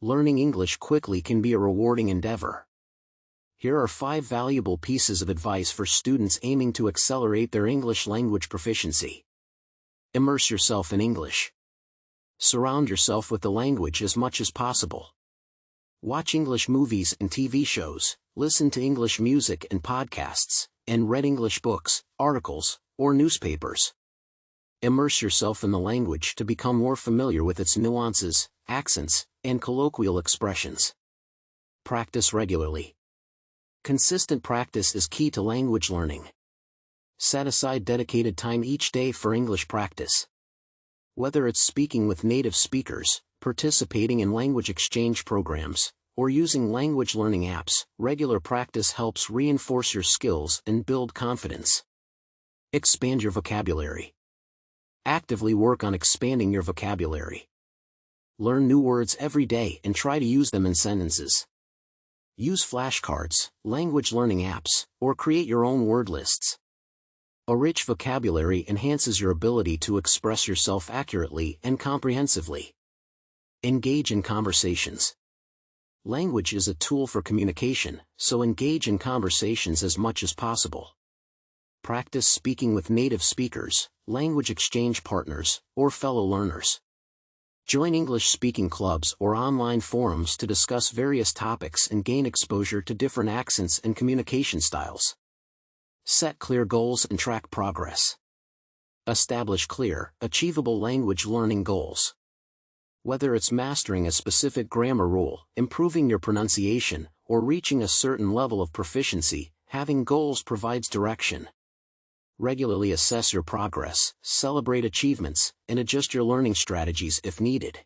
Learning English quickly can be a rewarding endeavor. Here are 5 valuable pieces of advice for students aiming to accelerate their English language proficiency. Immerse yourself in English. Surround yourself with the language as much as possible. Watch English movies and TV shows, listen to English music and podcasts, and read English books, articles, or newspapers. Immerse yourself in the language to become more familiar with its nuances, accents, and colloquial expressions. Practice regularly. Consistent practice is key to language learning. Set aside dedicated time each day for English practice. Whether it's speaking with native speakers, participating in language exchange programs, or using language learning apps, regular practice helps reinforce your skills and build confidence. Expand your vocabulary. Actively work on expanding your vocabulary. Learn new words every day and try to use them in sentences. Use flashcards, language learning apps, or create your own word lists. A rich vocabulary enhances your ability to express yourself accurately and comprehensively. Engage in conversations. Language is a tool for communication, so engage in conversations as much as possible. Practice speaking with native speakers, language exchange partners, or fellow learners. Join English-speaking clubs or online forums to discuss various topics and gain exposure to different accents and communication styles. Set clear goals and track progress. Establish clear, achievable language learning goals. Whether it's mastering a specific grammar rule, improving your pronunciation, or reaching a certain level of proficiency, having goals provides direction. Regularly assess your progress, celebrate achievements, and adjust your learning strategies if needed.